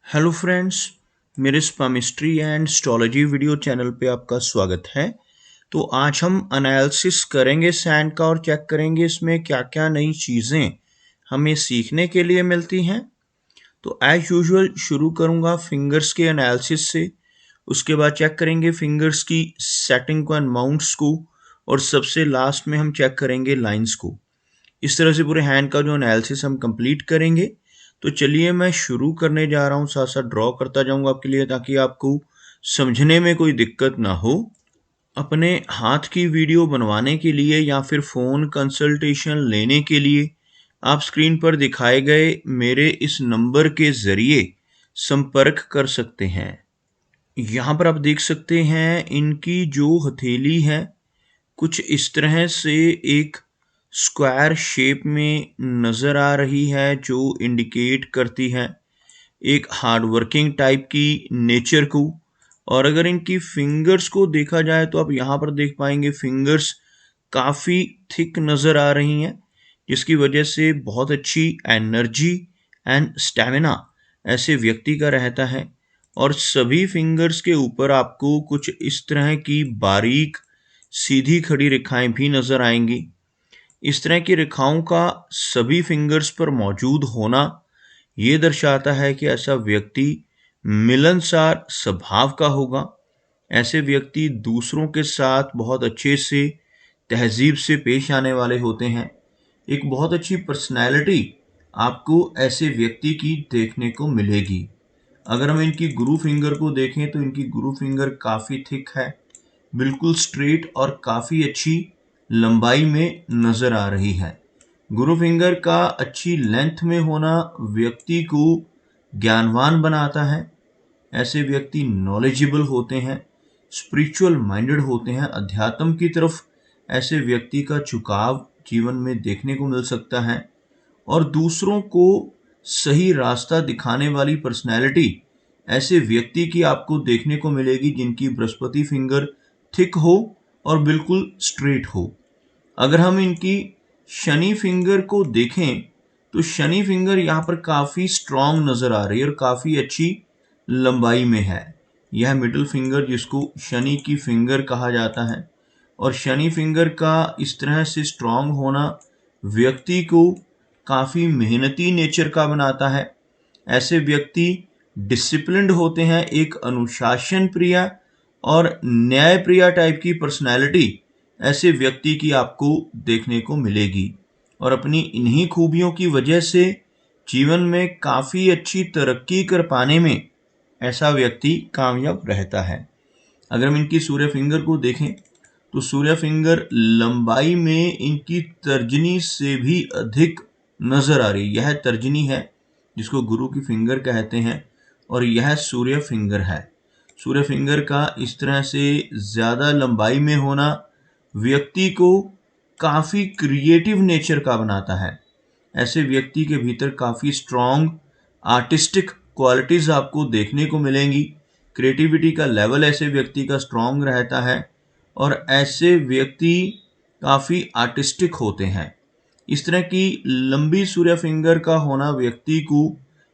Hello friends, मेरे स्पामिस्ट्री and astrology video channel पे आपका स्वागत है। तो आज हम एनालिसिस करेंगे सैंड का और चेक करेंगे इसमें क्या क्या नई चीज़ें हमें सीखने के लिए मिलती हैं। तो एज यूजुअल शुरू करूँगा फिंगर्स के एनालिसिस से। उसके बाद चेक करेंगे फिंगर्स की सेटिंग को एंड माउंट्स को, और सबसे लास्ट में हम चेक करेंगे लाइंस को। इस तरह से पूरे हैंड का जो एनालिसिस हम कंप्लीट करेंगे। तो चलिए मैं शुरू करने जा रहा हूँ, साथ साथ ड्रॉ करता जाऊँगा आपके लिए ताकि आपको समझने में कोई दिक्कत ना हो। अपने हाथ की वीडियो बनवाने के लिए या फिर फ़ोन कंसल्टेशन लेने के लिए आप स्क्रीन पर दिखाए गए मेरे इस नंबर के ज़रिए संपर्क कर सकते हैं। यहाँ पर आप देख सकते हैं इनकी जो हथेली है कुछ इस तरह से एक स्क्वायर शेप में नज़र आ रही है, जो इंडिकेट करती है एक हार्ड वर्किंग टाइप की नेचर को। और अगर इनकी फिंगर्स को देखा जाए तो आप यहाँ पर देख पाएंगे फिंगर्स काफ़ी थिक नज़र आ रही हैं, जिसकी वजह से बहुत अच्छी एनर्जी एंड स्टैमिना ऐसे व्यक्ति का रहता है। और सभी फिंगर्स के ऊपर आपको कुछ इस तरह की बारीक सीधी खड़ी रेखाएं भी नज़र आएंगी। इस तरह की रेखाओं का सभी फिंगर्स पर मौजूद होना ये दर्शाता है कि ऐसा व्यक्ति मिलनसार स्वभाव का होगा। ऐसे व्यक्ति दूसरों के साथ बहुत अच्छे से तहजीब से पेश आने वाले होते हैं। एक बहुत अच्छी पर्सनैलिटी आपको ऐसे व्यक्ति की देखने को मिलेगी। अगर हम इनकी गुरु फिंगर को देखें तो इनकी गुरु फिंगर काफ़ी थिक है, बिल्कुल स्ट्रेट और काफ़ी अच्छी लंबाई में नज़र आ रही है। गुरु फिंगर का अच्छी लेंथ में होना व्यक्ति को ज्ञानवान बनाता है। ऐसे व्यक्ति नॉलेजेबल होते हैं, स्पिरिचुअल माइंडेड होते हैं। अध्यात्म की तरफ ऐसे व्यक्ति का झुकाव जीवन में देखने को मिल सकता है। और दूसरों को सही रास्ता दिखाने वाली पर्सनैलिटी ऐसे व्यक्ति की आपको देखने को मिलेगी जिनकी बृहस्पति फिंगर थिक हो और बिल्कुल स्ट्रेट हो। अगर हम इनकी शनि फिंगर को देखें तो शनि फिंगर यहाँ पर काफ़ी स्ट्रॉन्ग नज़र आ रही है और काफ़ी अच्छी लंबाई में है। यह मिडिल फिंगर जिसको शनि की फिंगर कहा जाता है, और शनि फिंगर का इस तरह से स्ट्रॉन्ग होना व्यक्ति को काफ़ी मेहनती नेचर का बनाता है। ऐसे व्यक्ति डिसिप्लिन्ड होते हैं, एक अनुशासन प्रिय और न्याय प्रिय टाइप की पर्सनैलिटी ऐसे व्यक्ति की आपको देखने को मिलेगी। और अपनी इन्हीं खूबियों की वजह से जीवन में काफ़ी अच्छी तरक्की कर पाने में ऐसा व्यक्ति कामयाब रहता है। अगर हम इनकी सूर्य फिंगर को देखें तो सूर्य फिंगर लंबाई में इनकी तर्जनी से भी अधिक नज़र आ रही है। यह तर्जनी है जिसको गुरु की फिंगर कहते हैं, और यह सूर्य फिंगर है। सूर्य फिंगर का इस तरह से ज़्यादा लंबाई में होना व्यक्ति को काफ़ी क्रिएटिव नेचर का बनाता है। ऐसे व्यक्ति के भीतर काफ़ी स्ट्रॉन्ग आर्टिस्टिक क्वालिटीज़ आपको देखने को मिलेंगी। क्रिएटिविटी का लेवल ऐसे व्यक्ति का स्ट्रॉन्ग रहता है, और ऐसे व्यक्ति काफ़ी आर्टिस्टिक होते हैं। इस तरह की लंबी सूर्य फिंगर का होना व्यक्ति को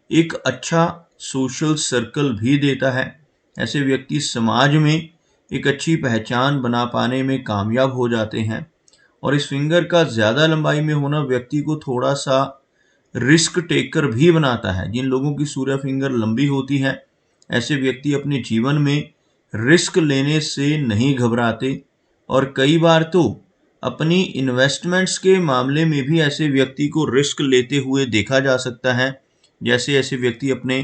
एक अच्छा सोशल सर्कल भी देता है। ऐसे व्यक्ति समाज में एक अच्छी पहचान बना पाने में कामयाब हो जाते हैं। और इस फिंगर का ज़्यादा लंबाई में होना व्यक्ति को थोड़ा सा रिस्क टेकर भी बनाता है। जिन लोगों की सूर्य फिंगर लंबी होती है ऐसे व्यक्ति अपने जीवन में रिस्क लेने से नहीं घबराते, और कई बार तो अपनी इन्वेस्टमेंट्स के मामले में भी ऐसे व्यक्ति को रिस्क लेते हुए देखा जा सकता है। जैसे ऐसे व्यक्ति अपने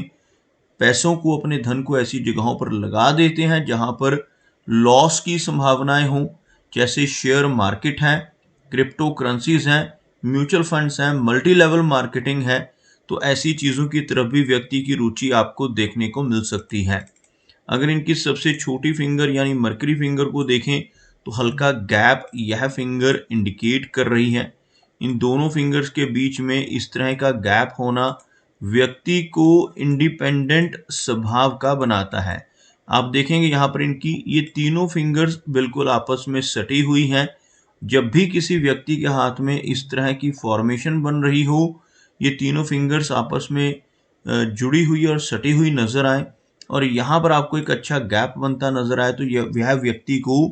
पैसों को, अपने धन को ऐसी जगहों पर लगा देते हैं जहां पर लॉस की संभावनाएं हों, जैसे शेयर मार्केट है, क्रिप्टो करेंसीज हैं, म्यूचुअल फंड्स हैं, मल्टी लेवल मार्केटिंग है। तो ऐसी चीज़ों की तरफ भी व्यक्ति की रुचि आपको देखने को मिल सकती है। अगर इनकी सबसे छोटी फिंगर यानी मरकरी फिंगर को देखें तो हल्का गैप यह फिंगर इंडिकेट कर रही है। इन दोनों फिंगर्स के बीच में इस तरह का गैप होना व्यक्ति को इंडिपेंडेंट स्वभाव का बनाता है। आप देखेंगे यहाँ पर इनकी ये तीनों फिंगर्स बिल्कुल आपस में सटी हुई हैं। जब भी किसी व्यक्ति के हाथ में इस तरह की फॉर्मेशन बन रही हो, ये तीनों फिंगर्स आपस में जुड़ी हुई और सटी हुई नजर आए और यहाँ पर आपको एक अच्छा गैप बनता नजर आए, तो यह व्यक्ति को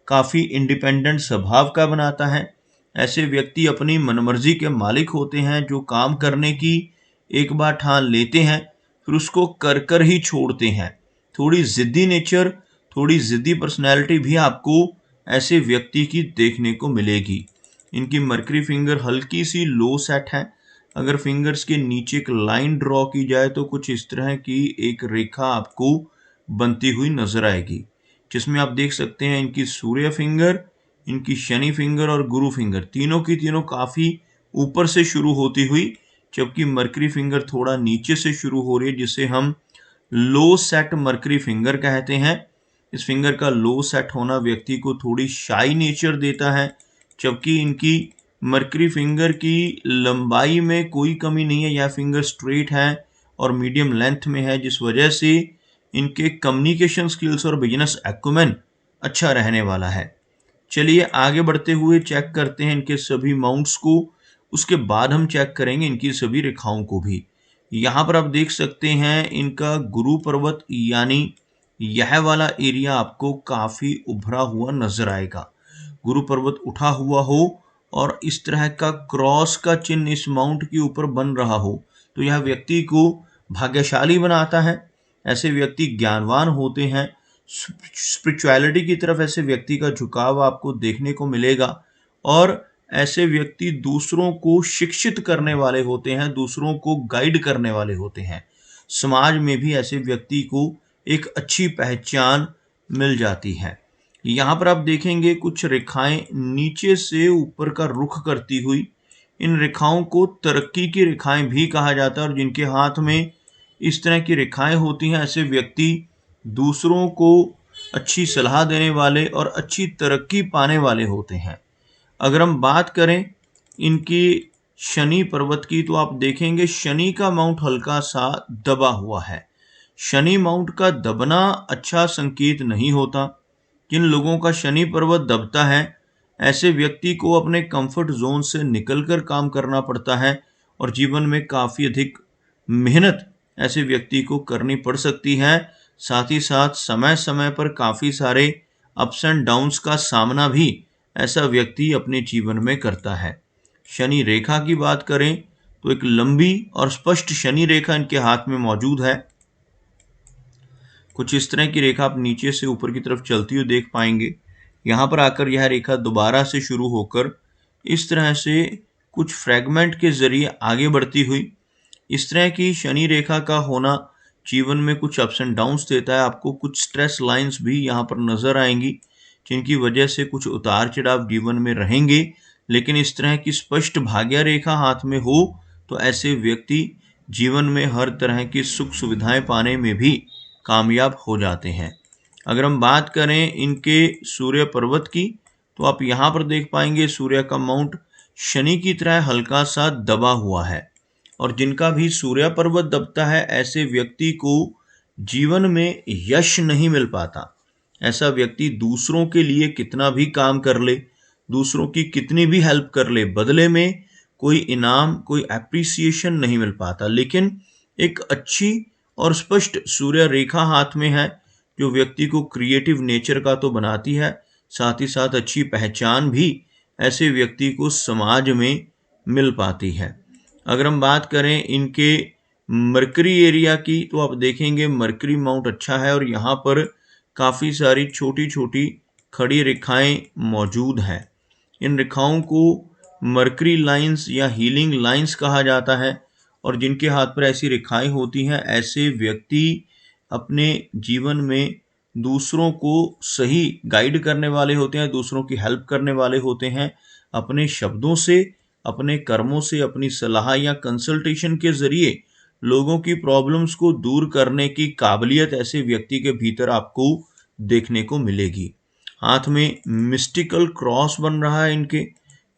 काफी इंडिपेंडेंट स्वभाव का बनाता है। ऐसे व्यक्ति अपनी मनमर्जी के मालिक होते हैं, जो काम करने की एक बार ठान लेते हैं फिर उसको कर कर ही छोड़ते हैं। थोड़ी जिद्दी नेचर, थोड़ी जिद्दी पर्सनैलिटी भी आपको ऐसे व्यक्ति की देखने को मिलेगी। इनकी मरकरी फिंगर हल्की सी लो सेट है। अगर फिंगर्स के नीचे एक लाइन ड्रॉ की जाए तो कुछ इस तरह की एक रेखा आपको बनती हुई नजर आएगी, जिसमें आप देख सकते हैं इनकी सूर्य फिंगर, इनकी शनि फिंगर और गुरु फिंगर तीनों की तीनों काफी ऊपर से शुरू होती हुई, जबकि मरकरी फिंगर थोड़ा नीचे से शुरू हो रही है, जिसे हम लो सेट मरकरी फिंगर कहते हैं। इस फिंगर का लो सेट होना व्यक्ति को थोड़ी शाई नेचर देता है, जबकि इनकी मरकरी फिंगर की लंबाई में कोई कमी नहीं है। यह फिंगर स्ट्रेट है और मीडियम लेंथ में है, जिस वजह से इनके कम्युनिकेशन स्किल्स और बिजनेस एक्यूमेन अच्छा रहने वाला है। चलिए आगे बढ़ते हुए चेक करते हैं इनके सभी माउंट्स को, उसके बाद हम चेक करेंगे इनकी सभी रेखाओं को भी। यहाँ पर आप देख सकते हैं इनका गुरु पर्वत, यानी यह वाला एरिया आपको काफी उभरा हुआ नजर आएगा। गुरु पर्वत उठा हुआ हो और इस तरह का क्रॉस का चिन्ह इस माउंट के ऊपर बन रहा हो, तो यह व्यक्ति को भाग्यशाली बनाता है। ऐसे व्यक्ति ज्ञानवान होते हैं। स्पिरिचुअलिटी की तरफ ऐसे व्यक्ति का झुकाव आपको देखने को मिलेगा और ऐसे व्यक्ति दूसरों को शिक्षित करने वाले होते हैं, दूसरों को गाइड करने वाले होते हैं। समाज में भी ऐसे व्यक्ति को एक अच्छी पहचान मिल जाती है। यहाँ पर आप देखेंगे कुछ रेखाएं नीचे से ऊपर का रुख करती हुई, इन रेखाओं को तरक्की की रेखाएं भी कहा जाता है और जिनके हाथ में इस तरह की रेखाएं होती हैं, ऐसे व्यक्ति दूसरों को अच्छी सलाह देने वाले और अच्छी तरक्की पाने वाले होते हैं। अगर हम बात करें इनकी शनि पर्वत की, तो आप देखेंगे शनि का माउंट हल्का सा दबा हुआ है। शनि माउंट का दबना अच्छा संकेत नहीं होता। जिन लोगों का शनि पर्वत दबता है, ऐसे व्यक्ति को अपने कंफर्ट जोन से निकलकर काम करना पड़ता है और जीवन में काफ़ी अधिक मेहनत ऐसे व्यक्ति को करनी पड़ सकती है। साथ ही साथ समय समय पर काफ़ी सारे अप्स एंड डाउन्स का सामना भी ऐसा व्यक्ति अपने जीवन में करता है। शनि रेखा की बात करें तो एक लंबी और स्पष्ट शनि रेखा इनके हाथ में मौजूद है। कुछ इस तरह की रेखा आप नीचे से ऊपर की तरफ चलती हुई देख पाएंगे। यहाँ पर आकर यह रेखा दोबारा से शुरू होकर इस तरह से कुछ फ्रैगमेंट के जरिए आगे बढ़ती हुई, इस तरह की शनि रेखा का होना जीवन में कुछ अप्स एंड डाउन्स देता है। आपको कुछ स्ट्रेस लाइंस भी यहाँ पर नजर आएंगी, जिनकी वजह से कुछ उतार चढ़ाव जीवन में रहेंगे। लेकिन इस तरह की स्पष्ट भाग्य रेखा हाथ में हो तो ऐसे व्यक्ति जीवन में हर तरह की सुख सुविधाएं पाने में भी कामयाब हो जाते हैं। अगर हम बात करें इनके सूर्य पर्वत की, तो आप यहाँ पर देख पाएंगे सूर्य का माउंट शनि की तरह हल्का सा दबा हुआ है और जिनका भी सूर्य पर्वत दबता है, ऐसे व्यक्ति को जीवन में यश नहीं मिल पाता। ऐसा व्यक्ति दूसरों के लिए कितना भी काम कर ले, दूसरों की कितनी भी हेल्प कर ले, बदले में कोई इनाम, कोई एप्रिसिएशन नहीं मिल पाता। लेकिन एक अच्छी और स्पष्ट सूर्य रेखा हाथ में है, जो व्यक्ति को क्रिएटिव नेचर का तो बनाती है, साथ ही साथ अच्छी पहचान भी ऐसे व्यक्ति को समाज में मिल पाती है। अगर हम बात करें इनके मरकरी एरिया की, तो आप देखेंगे मरकरी माउंट अच्छा है और यहाँ पर काफ़ी सारी छोटी छोटी खड़ी रेखाएं मौजूद हैं। इन रेखाओं को मरकरी लाइंस या हीलिंग लाइंस कहा जाता है और जिनके हाथ पर ऐसी रेखाएं होती हैं, ऐसे व्यक्ति अपने जीवन में दूसरों को सही गाइड करने वाले होते हैं, दूसरों की हेल्प करने वाले होते हैं। अपने शब्दों से, अपने कर्मों से, अपनी सलाह या कंसल्टेशन के जरिए लोगों की प्रॉब्लम्स को दूर करने की काबिलियत ऐसे व्यक्ति के भीतर आपको देखने को मिलेगी। हाथ में मिस्टिकल क्रॉस बन रहा है इनके,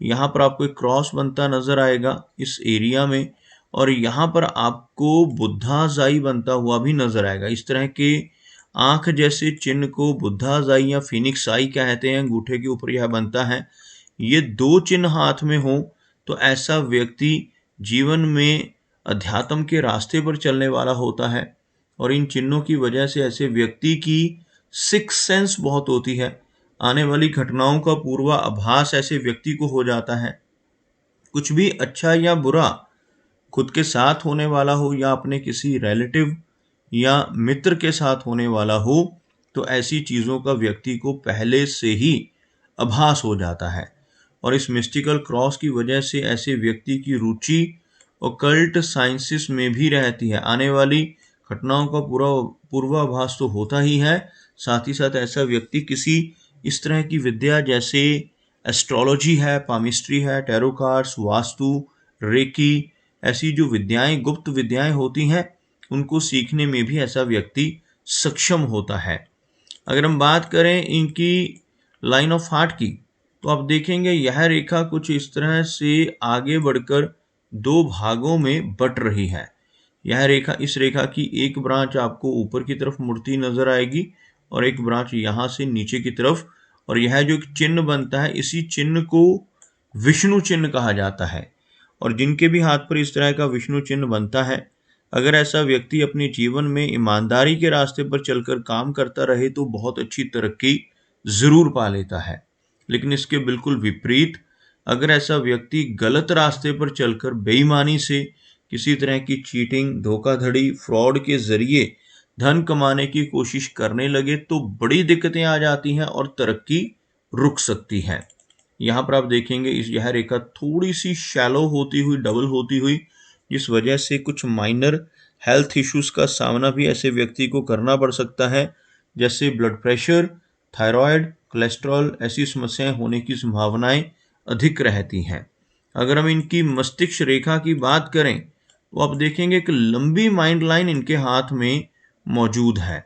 यहाँ पर आपको एक क्रॉस बनता नजर आएगा इस एरिया में, और यहाँ पर आपको बुद्धाजाई बनता हुआ भी नजर आएगा। इस तरह के आंख जैसे चिन्ह को बुद्धाजाई या फिनिक्स आई कहते हैं। अंगूठे के ऊपर यह बनता है। ये दो चिन्ह हाथ में हो तो ऐसा व्यक्ति जीवन में अध्यात्म के रास्ते पर चलने वाला होता है। और इन चिन्हों की वजह से ऐसे व्यक्ति की सिक्स सेंस बहुत होती है। आने वाली घटनाओं का पूर्वाभास ऐसे व्यक्ति को हो जाता है। कुछ भी अच्छा या बुरा खुद के साथ होने वाला हो या अपने किसी रिलेटिव या मित्र के साथ होने वाला हो, तो ऐसी चीज़ों का व्यक्ति को पहले से ही आभास हो जाता है। और इस मिस्टिकल क्रॉस की वजह से ऐसे व्यक्ति की रुचि ओकल्ट साइंसेस में भी रहती है। आने वाली घटनाओं का पूरा पूर्वाभास तो होता ही है, साथ ही साथ ऐसा व्यक्ति किसी इस तरह की विद्या जैसे एस्ट्रोलॉजी है, पामिस्ट्री है, टैरो कार्ड्स, वास्तु, रेकी, ऐसी जो विद्याएं, गुप्त विद्याएं होती हैं, उनको सीखने में भी ऐसा व्यक्ति सक्षम होता है। अगर हम बात करें इनकी लाइन ऑफ हार्ट की, तो आप देखेंगे यह रेखा कुछ इस तरह से आगे बढ़कर दो भागों में बट रही है। यह रेखा, इस रेखा की एक ब्रांच आपको ऊपर की तरफ मुड़ती नजर आएगी और एक ब्रांच यहाँ से नीचे की तरफ। और यह जो चिन्ह बनता है, इसी चिन्ह को विष्णु चिन्ह कहा जाता है। और जिनके भी हाथ पर इस तरह का विष्णु चिन्ह बनता है, अगर ऐसा व्यक्ति अपने जीवन में ईमानदारी के रास्ते पर चलकर काम करता रहे तो बहुत अच्छी तरक्की जरूर पा लेता है। लेकिन इसके बिल्कुल विपरीत, अगर ऐसा व्यक्ति गलत रास्ते पर चलकर बेईमानी से किसी तरह की चीटिंग, धोखाधड़ी, फ्रॉड के जरिए धन कमाने की कोशिश करने लगे तो बड़ी दिक्कतें आ जाती हैं और तरक्की रुक सकती है। यहाँ पर आप देखेंगे यह रेखा थोड़ी सी शैलो होती हुई, डबल होती हुई, जिस वजह से कुछ माइनर हेल्थ इश्यूज का सामना भी ऐसे व्यक्ति को करना पड़ सकता है, जैसे ब्लड प्रेशर, थायराइड, कोलेस्ट्रॉल, ऐसी समस्याएं होने की संभावनाएं अधिक रहती हैं। अगर हम इनकी मस्तिष्क रेखा की बात करें तो आप देखेंगे कि लंबी माइंड लाइन इनके हाथ में मौजूद है।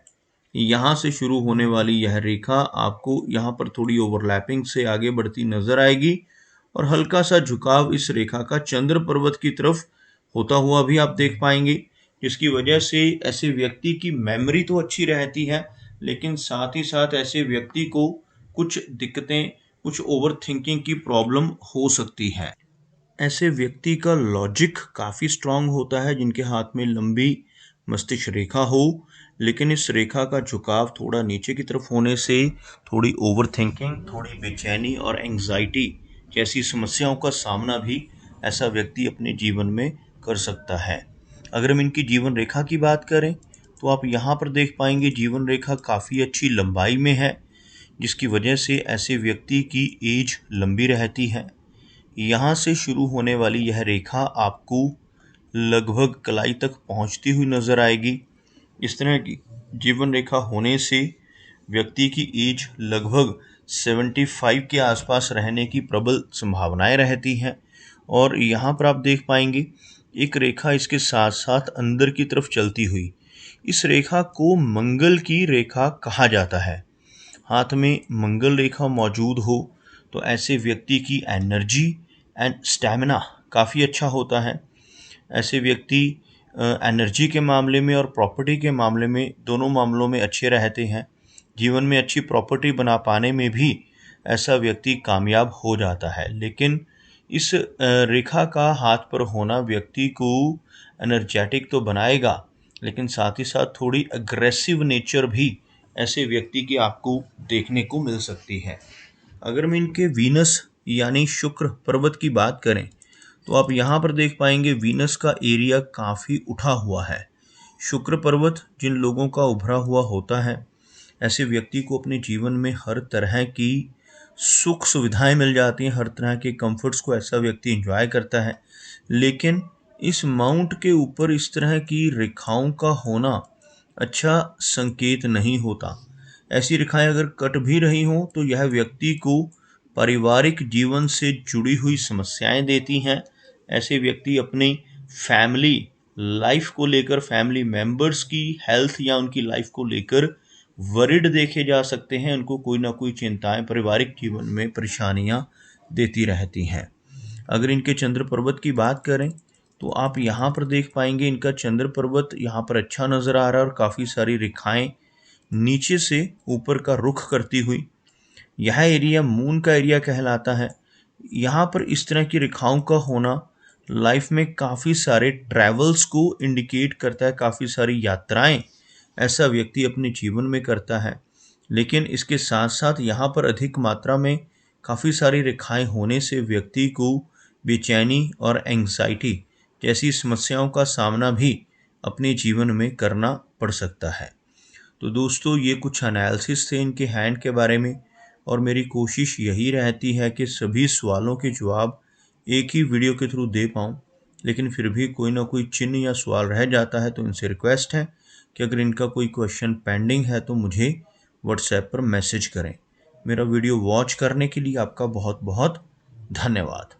यहाँ से शुरू होने वाली यह रेखा आपको यहाँ पर थोड़ी ओवरलैपिंग से आगे बढ़ती नजर आएगी और हल्का सा झुकाव इस रेखा का चंद्र पर्वत की तरफ होता हुआ भी आप देख पाएंगे, जिसकी वजह से ऐसे व्यक्ति की मेमोरी तो अच्छी रहती है, लेकिन साथ ही साथ ऐसे व्यक्ति को कुछ दिक्कतें, कुछ ओवर थिंकिंग की प्रॉब्लम हो सकती है। ऐसे व्यक्ति का लॉजिक काफ़ी स्ट्रांग होता है जिनके हाथ में लंबी मस्तिष्क रेखा हो, लेकिन इस रेखा का झुकाव थोड़ा नीचे की तरफ होने से थोड़ी ओवर थिंकिंग, थोड़ी बेचैनी और एंग्जाइटी जैसी समस्याओं का सामना भी ऐसा व्यक्ति अपने जीवन में कर सकता है। अगर हम इनकी जीवन रेखा की बात करें तो आप यहाँ पर देख पाएंगे जीवन रेखा काफ़ी अच्छी लंबाई में है, जिसकी वजह से ऐसे व्यक्ति की एज लंबी रहती है। यहाँ से शुरू होने वाली यह रेखा आपको लगभग कलाई तक पहुँचती हुई नजर आएगी। इस तरह की जीवन रेखा होने से व्यक्ति की एज लगभग 75 के आसपास रहने की प्रबल संभावनाएं रहती हैं। और यहाँ पर आप देख पाएंगे एक रेखा इसके साथ साथ अंदर की तरफ चलती हुई, इस रेखा को मंगल की रेखा कहा जाता है। हाथ में मंगल रेखा मौजूद हो तो ऐसे व्यक्ति की एनर्जी एंड स्टैमिना काफ़ी अच्छा होता है। ऐसे व्यक्ति एनर्जी के मामले में और प्रॉपर्टी के मामले में, दोनों मामलों में अच्छे रहते हैं। जीवन में अच्छी प्रॉपर्टी बना पाने में भी ऐसा व्यक्ति कामयाब हो जाता है। लेकिन इस रेखा का हाथ पर होना व्यक्ति को एनर्जेटिक तो बनाएगा, लेकिन साथ ही साथ थोड़ी अग्रेसिव नेचर भी ऐसे व्यक्ति की आपको देखने को मिल सकती है। अगर हम इनके वीनस यानी शुक्र पर्वत की बात करें तो आप यहाँ पर देख पाएंगे वीनस का एरिया काफ़ी उठा हुआ है। शुक्र पर्वत जिन लोगों का उभरा हुआ होता है, ऐसे व्यक्ति को अपने जीवन में हर तरह की सुख सुविधाएं मिल जाती हैं, हर तरह के कंफर्ट्स को ऐसा व्यक्ति एंजॉय करता है। लेकिन इस माउंट के ऊपर इस तरह की रेखाओं का होना अच्छा संकेत नहीं होता। ऐसी रेखाएं अगर कट भी रही हों तो यह व्यक्ति को पारिवारिक जीवन से जुड़ी हुई समस्याएं देती हैं। ऐसे व्यक्ति अपनी फैमिली लाइफ को लेकर, फैमिली मेंबर्स की हेल्थ या उनकी लाइफ को लेकर वरिड देखे जा सकते हैं। उनको कोई ना कोई चिंताएं पारिवारिक जीवन में परेशानियां देती रहती हैं। अगर इनके चंद्र पर्वत की बात करें तो आप यहाँ पर देख पाएंगे इनका चंद्र पर्वत यहाँ पर अच्छा नजर आ रहा है और काफ़ी सारी रेखाएं नीचे से ऊपर का रुख करती हुई, यह एरिया मून का एरिया कहलाता है। यहाँ पर इस तरह की रेखाओं का होना लाइफ में काफ़ी सारे ट्रैवल्स को इंडिकेट करता है, काफ़ी सारी यात्राएं ऐसा व्यक्ति अपने जीवन में करता है। लेकिन इसके साथ साथ यहाँ पर अधिक मात्रा में काफ़ी सारी रेखाएं होने से व्यक्ति को बेचैनी और एंग्जाइटी जैसी समस्याओं का सामना भी अपने जीवन में करना पड़ सकता है। तो दोस्तों, ये कुछ एनालिसिस थे इनके हैंड के बारे में, और मेरी कोशिश यही रहती है कि सभी सवालों के जवाब एक ही वीडियो के थ्रू दे पाऊँ। लेकिन फिर भी कोई ना कोई चिन्ह या सवाल रह जाता है, तो इनसे रिक्वेस्ट है कि अगर इनका कोई क्वेश्चन पेंडिंग है तो मुझे व्हाट्सएप पर मैसेज करें। मेरा वीडियो वॉच करने के लिए आपका बहुत बहुत धन्यवाद।